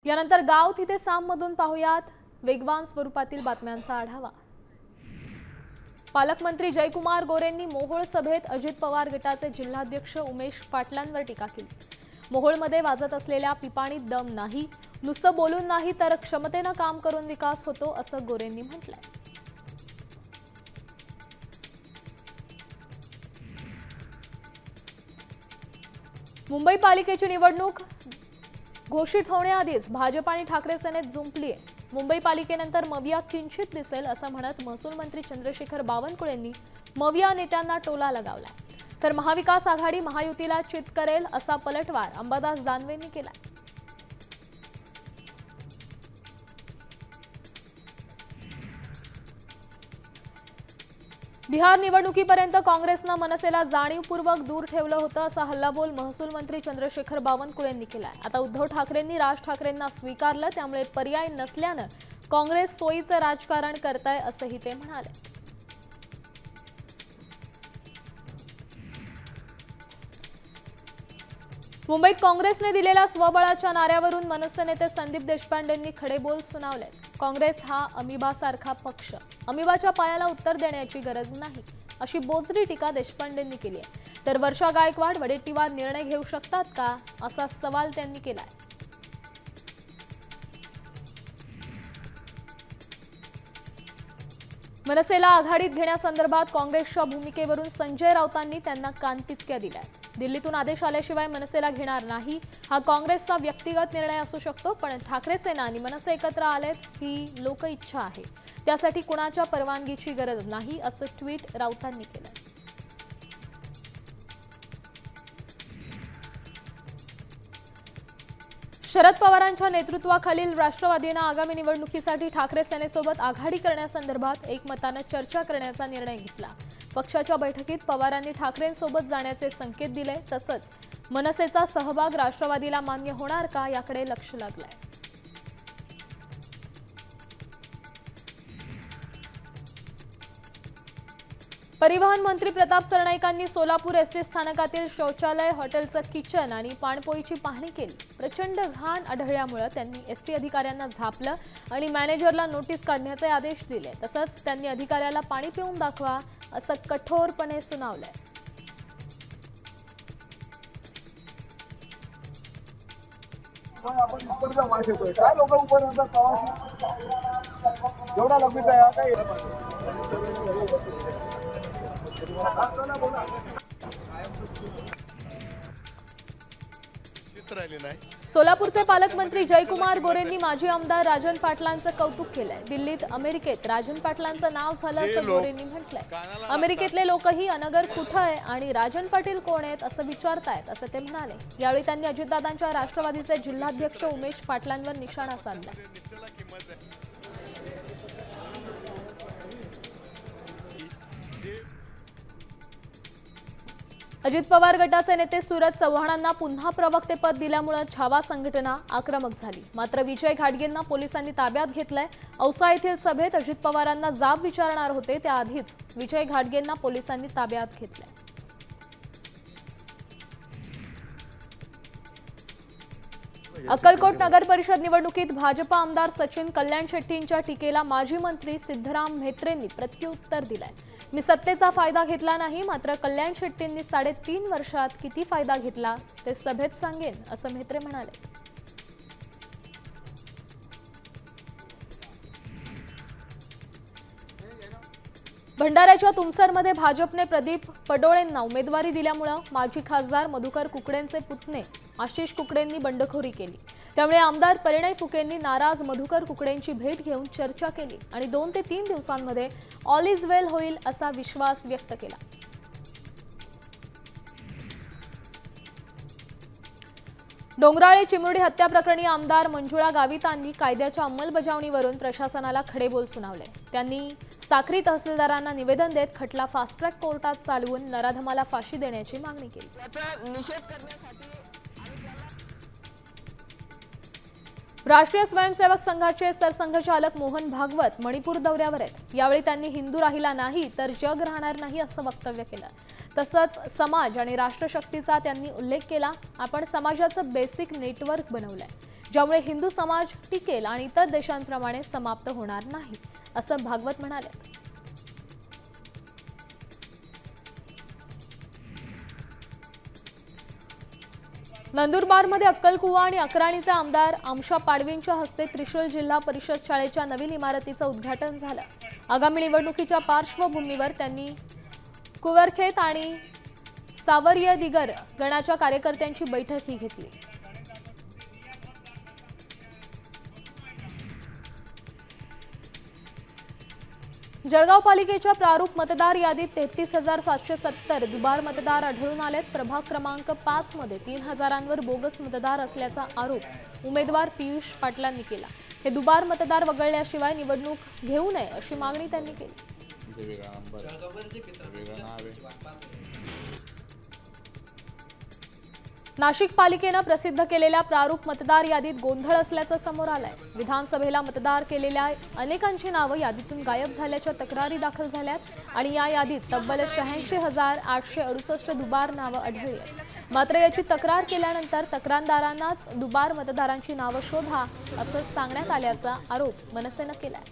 यानंतर गाव तिथे साममधून पाहुयात वेगवान स्वरूपातील बातम्यांचा आढावा। पालकमंत्री जयकुमार गोरेंनी मोहोळ सभेत अजित पवार गटाचे जिल्हाध्यक्ष उमेश पाटलांवर टीका केली। मोहोळमध्ये वाजत असलेल्या पिपाणीत दम नाही, नुसतं बोलून नाही तर क्षमतेने काम करून विकास होतो असं गोरेंनी म्हटलंय। मुंबई पालिकेची निवडणूक घोषित होण्याआधीच भाजप आणि ठाकरे सेनेत जुंपली आहे। मुंबई पालिकेनंतर मविया किंचित दिसेल असं म्हणत महसूल मंत्री चंद्रशेखर बावनकुळेंनी मविया नेत्यांना टोला लगावला, तर महाविकास आघाडी महायुतीला चित करेल असा पलटवार अंबादास दानवेंनी केला। बिहार निवडणुकीपर्यंत काँग्रेसनं मनसेला जाणीवपूर्वक दूर ठेवलं होतं असा हल्लाबोल महसूल मंत्री चंद्रशेखर बावनकुळेंनी केलाय। आता उद्धव ठाकरेंनी राज ठाकरेंना स्वीकारलं, त्यामुळे पर्याय नसल्यानं काँग्रेस सोयीचं राजकारण करताय असंही ते म्हणाले। मुंबईत काँग्रेसने दिलेल्या स्वबळाच्या नाऱ्यावरून मनसे नेते संदीप देशपांडेंनी खडेबोल सुनावलेत। काँग्रेस हा अमिबासारखा पक्ष, अमिबाच्या पायाला उत्तर देण्याची गरज नाही अशी बोचरी टीका देशपांडेंनी केली आहे। तर वर्षा गायकवाड वडेट्टीवार निर्णय घेऊ शकतात का असा सवाल त्यांनी केलाय। मनसेला आघाडीत घेण्यासंदर्भात काँग्रेसच्या भूमिकेवरून संजय राऊतांनी त्यांना कानपिचक्या दिल्या। दिल्लीतून आदेश आल्याशिवाय मनसेला घेणार नाही हा काँग्रेसचा व्यक्तिगत निर्णय असू शकतो, पण ठाकरे सेना आणि मनसे एकत्र आलेत ही लोकइच्छा आहे, त्यासाठी कुणाच्या परवानगीची गरज नाही असं ट्विट राऊतांनी केलं। शरद पवारांच्या नेतृत्वाखालील राष्ट्रवादीने आगामी निवडणुकीसाठी ठाकरे सेनेसोबत आघाडी करण्यासंदर्भात एकमताने चर्चा करण्याचा निर्णय घेतला। पक्षाच्या बैठकीत पवारांनी ठाकरेंसोबत जाण्याचे संकेत दिले, तसंच मनसेचा सहभाग राष्ट्रवादीला मान्य होणार का याकडे लक्ष लागलंय। परिवहन मंत्री प्रताप सरनाईकांनी सोलापूर एसटी स्थानकातील शौचालय, हॉटेलचं किचन आणि पाणपोईची पाहणी केली। प्रचंड घाण आढळल्यामुळे त्यांनी एसटी अधिकाऱ्यांना झापलं आणि मॅनेजरला नोटीस काढण्याचे आदेश दिले। तसंच त्यांनी अधिकाऱ्याला पाणी पिऊन दाखवा असं कठोरपणे सुनावलंय। सोलापूरचे पालकमंत्री जयकुमार गोरेंनी माजी आमदार राजन पाटलांचं कौतुक केलंय। दिल्लीत अमेरिकेत राजन पाटलांचं नाव झालं असं गोरेंनी म्हटलंय। अमेरिकेतले लोकही अनगर कुठं आहे आणि राजन पाटील कोण आहेत असं विचारतायत असं ते म्हणाले। यावेळी त्यांनी अजितदादांच्या राष्ट्रवादीचे जिल्हाध्यक्ष उमेश पाटलांवर निशाणा साधला। अजित पवार गटाचे नेते सूरज चव्हाणांना पुन्हा प्रवक्तेपद दिल्यामुळे छावा संघटना आक्रमक झाली। मात्र विजय घाडगेंना पोलिसांनी ताब्यात घेतलंय। औसा येथील सभेत अजित पवारांना जाब विचारणार होते, त्याआधीच विजय घाडगेंना पोलिसांनी ताब्यात घेतलंय। अक्कलकोट नगर परिषद निवडणुकीत भाजप आमदार सचिन कल्याण शेट्टींच्या टीकेला माजी मंत्री सिद्धराम म्हेत्रेंनी प्रत्युत्तर दिलंय। मी सत्तेचा फायदा घेतला नाही, मात्र कल्याण शेट्टींनी 3.5 वर्षात किती फायदा घेतला ते सभेत सांगेन असं म्हेत्रे म्हणाले। भंडाऱ्याच्या तुमसरमध्ये भाजपने प्रदीप पडोळेंना उमेदवारी दिल्यामुळे माजी खासदार मधुकर कुकडेंचे पुतणे आशिष कुकडेंनी बंडखोरी केली। त्यामुळे आमदार परिणय फुकेंनी नाराज मधुकर कुकडेंची भेट घेऊन चर्चा केली आणि 2 ते 3 दिवसांमध्ये ऑल इज वेल होईल असा विश्वास व्यक्त केला। डोंगराळे चिमुरडी हत्या प्रकरणी आमदार मंजुळा गावितांनी कायद्याच्या अंमलबजावणीवरून प्रशासनाला खडेबोल सुनावले। त्यांनी साक्री तहसीलदारांना निवेदन देत खटला फास्ट ट्रॅक कोर्टात चालवून नराधमाला फाशी देण्याची मागणी केली। राष्ट्रीय स्वयंसेवक संघाचे सरसंघचालक मोहन भागवत मणिपूर दौऱ्यावर आहेत। यावेळी त्यांनी हिंदू राहिला नाही तर जग राहणार नाही असं वक्तव्य केलं। तसंच समाज आणि राष्ट्रशक्तीचा त्यांनी उल्लेख केला। आपण समाजाचं बेसिक नेटवर्क बनवलंय। ज्यामुळे हिंदू समाज टिकेल आणि इतर देशांप्रमाणे समाप्त होणार नाही, असं भागवत म्हणाले. नंदुरबारमध्ये अक्कलकुवा आणि अक्राणीचे आमदार आमशा पाडवींच्या हस्ते त्रिशूल जिल्हा परिषद शाळेच्या नवीन इमारतीचं उद्घाटन झालं. आगामी निवडणुकीच्या पार्श्वभूमीवर त्यांनी कुवरखेत आणि सावर्य दिगर गणाच्या कार्यकर्त्यांची बैठकही घेतली. जळगाव पालिकेच्या प्रारूप मतदार यादीत 33,770 दुबार मतदार आढळून आलेत. प्रभाग क्रमांक 5 मध्ये 3,000वर बोगस मतदार असल्याचा आरोप उमेदवार पियुष पाटलांनी केला. हे दुबार मतदार वगळल्याशिवाय निवडणूक घेऊ नये अशी मागणी त्यांनी केली. नाशिक पालिकेने प्रसिद्ध केलेल्या प्रारूप मतदार यादीत गोंधळ असल्याचं समोर आलंय. विधानसभेला मतदार केलेल्या अनेकांची नावं यादीतून गायब झाल्याच्या तक्रारी दाखल झाल्यात आणि या यादीत तब्बल 86,868 दुबार नावं आढळली. मात्र याची तक्रार केल्यानंतर तक्रारदारांनाच दुबार मतदारांची नावं शोधा असं सांगण्यात आल्याचा आरोप मनसेनं केलाय.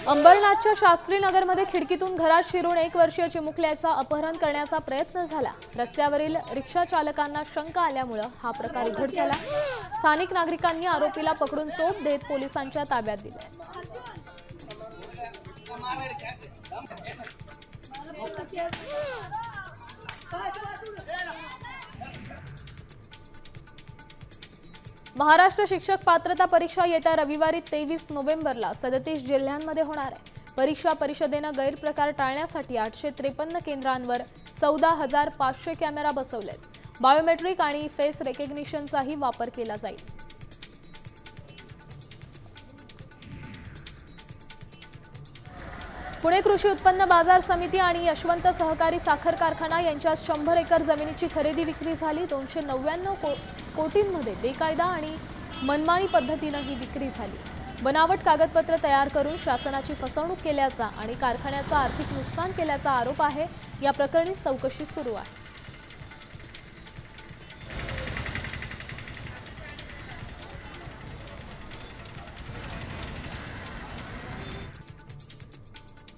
अंबरनाथच्या शास्त्रीनगरमध्ये खिडकीतून घरात शिरून 1 वर्षीय चिमुकल्याचा अपहरण करण्याचा प्रयत्न झाला. रस्त्यावरील रिक्षा चालकांना शंका आल्यामुळे हा प्रकार उघड झाला. स्थानिक नागरिकांनी आरोपीला पकडून चोप देत पोलिसांच्या ताब्यात दिले. महाराष्ट्र शिक्षक पात्रता परीक्षा येत्या रविवारी 23 नोव्हेंबरला 37 जिल्ह्यांमध्ये होणार आहे. परीक्षा परिषदेनं गैरप्रकार टाळण्यासाठी 853 केंद्रांवर 14,500 कॅमेरा बसवलेत. बायोमेट्रिक आणि फेस रेकग्निशनचाही वापर केला जाईल. पुणे कृषी उत्पन्न बाजार समिती आणि यशवंत सहकारी साखर कारखाना यांच्यात 100 एकर जमिनीची खरेदी विक्री झाली. 299 कोटींमध्ये बेकायदा आणि मनमानी पद्धतीने ही विक्री झाली. बनावट कागदपत्र तयार करून शासनाची फसवणूक केल्याचा आणि कारखान्याचा आर्थिक नुकसान केल्याचा आरोप आहे. या प्रकरणी चौकशी सुरू आहे.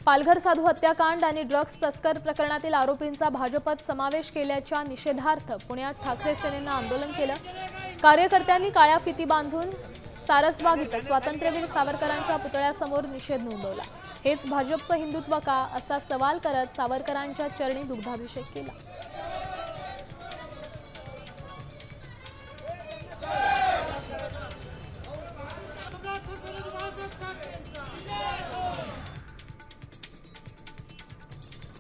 पालघर साधू हत्याकांड आणि ड्रग्ज तस्कर प्रकरणातील आरोपींचा भाजपात समावेश केल्याच्या निषेधार्थ पुण्यात ठाकरे सेनेनं आंदोलन केलं. कार्यकर्त्यांनी काळ्या फिती बांधून सारसबाग इथं स्वातंत्र्यवीर सावरकरांच्या पुतळ्यासमोर निषेध नोंदवला. हेच भाजपचं हिंदुत्व का असा सवाल करत सावरकरांच्या चरणी दुग्धाभिषेक केला.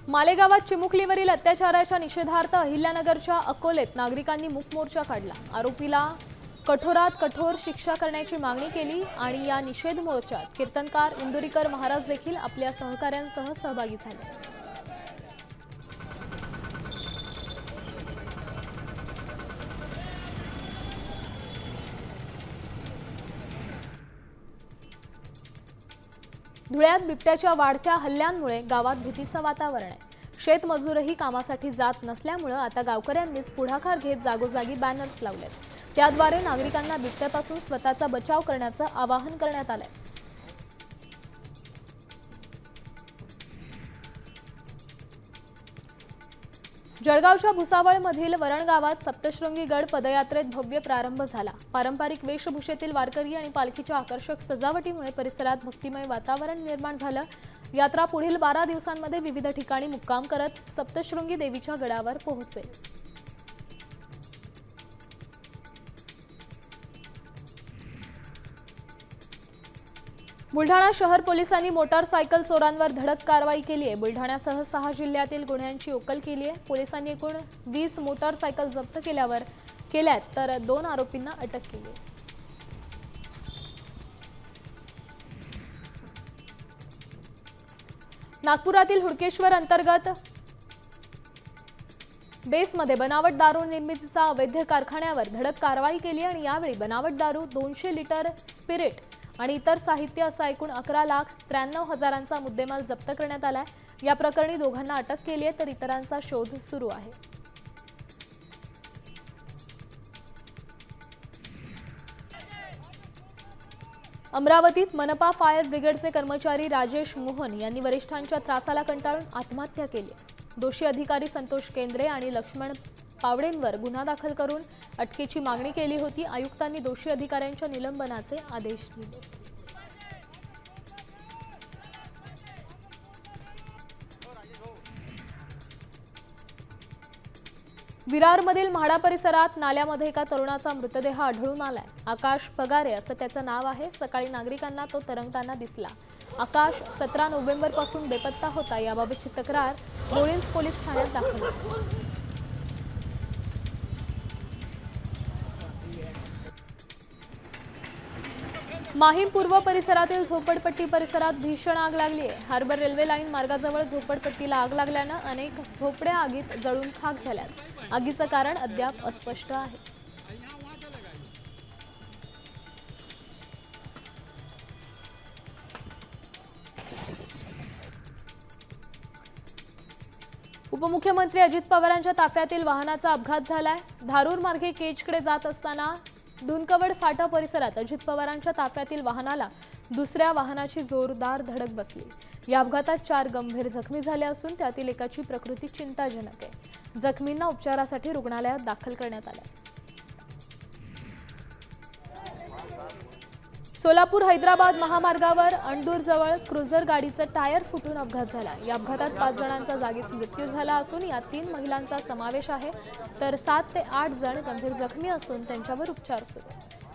मालेगावात चिमुकलीवरील अत्याचाराच्या निषेधार्थ अहिल्यानगरच्या अकोलेत नागरिकांनी मूक मोर्चा काढला. आरोपीला कठोरात कठोर शिक्षा करण्याची मागणी केली आणि या निषेध मोर्चात कीर्तनकार इंदुरीकर महाराज देखील आपल्या सहकाऱ्यांसह सहभागी झाले. धुळ्यात बिबट्याच्या वाढत्या हल्ल्यांमुळे गावात भीतीचं वातावरण आहे. शेतमजूरही कामासाठी जात नसल्यामुळे आता गावकऱ्यांनीच पुढाकार घेत जागोजागी बॅनर्स लावलेत. त्याद्वारे नागरिकांना बिबट्यापासून स्वतःचा बचाव करण्याचं आवाहन करण्यात आलंय. जळगावच्या भुसावळमधील वरण गावात सप्तशृंगी गड पदयात्रेत भव्य प्रारंभ झाला. पारंपरिक वेशभूषेतील वारकरी आणि पालखीच्या आकर्षक सजावटीमुळे परिसरात भक्तिमय वातावरण निर्माण झालं. यात्रा पुढील 12 दिवसांमध्ये विविध ठिकाणी मुक्काम करत सप्तशृंगी देवीच्या गडावर पोहोचेल. बुलढाणा शहर पोलिसांनी मोटारसायकल चोरांवर धडक कारवाई केली आहे. बुलढाण्यासह 6 जिल्ह्यातील गुन्ह्यांची उकल केली आहे. पोलिसांनी एकूण 20 मोटारसायकल जप्त केल्यात तर 2 आरोपींना अटक केली आहे. नागपुरातील हुडकेश्वर अंतर्गत बेसमध्ये बनावट दारू निर्मितीचा अवैध कारखान्यावर धडक कारवाई केली आणि यावेळी बनावट दारू 200 लिटर स्पिरिट आणि इतर साहित्य असा एकूण 11,93,000चा मुद्देमाल जप्त करण्यात आलाय. या प्रकरणी दोघांना अटक केली आहे तर इतरांचा शोध सुरू आहे. अमरावतीत मनपा फायर ब्रिगेडचे कर्मचारी राजेश मोहन यांनी वरिष्ठांच्या त्रासाला कंटाळून आत्महत्या केली। दोषी अधिकारी संतोष केंद्रे आणि लक्ष्मण पावडेंवर गुन्हा दाखल करून अटकेची मागणी केली होती। आयुक्तांनी दोषी अधिकाऱ्यांच्या निलंबनाचे आदेश दिले। विरारमधील म्हाडा परिसरात नाल्यामध्ये एका तरुणाचा मृतदेह आढळून आलाय। आकाश पगारे असं त्याचं नाव आहे। सकाळी नागरिकांना तो तरंगताना दिसला। आकाश 17 नोव्हेंबरपासून बेपत्ता होता। याबाबतची तक्रार बोरिन्स पोलीस ठाण्यात दाखल आहे। माहीम पूर्व परिसरातील झोपडपट्टी परिसरात भीषण आग लागली आहे। हार्बर रेल्वे लाईन मार्गाजवळ झोपडपट्टीला आग लागल्यानं अनेक झोपड्या आगीत जळून खाक झाल्यात। आगीचं कारण अद्याप अस्पष्ट आहे। उपमुख्यमंत्री अजित पवारांच्या ताफ्यातील वाहनाचा अपघात झालाय। धारूर मार्गे केजकडे जात असताना धुनकवड फाटा परिसरात अजित पवारांच्या ताफ्यातील वाहनाला दुसऱ्या वाहनाची जोरदार धडक बसली। या अपघातात 4 गंभीर जखमी झाले असून त्यातील एकाची प्रकृती चिंताजनक आहे। जखमींना उपचारासाठी रुग्णालयात दाखल करण्यात आले। सोलापूर हैदराबाद महामार्गावर अंडूरजवळ क्रुझर गाडीचं टायर फुटून अपघात झाला। या अपघातात 5 जणांचा जागीच मृत्यू झाला असून यात 3 महिलांचा समावेश आहे, तर 7 ते 8 जण गंभीर जखमी असून त्यांच्यावर उपचार सुरू आहेत।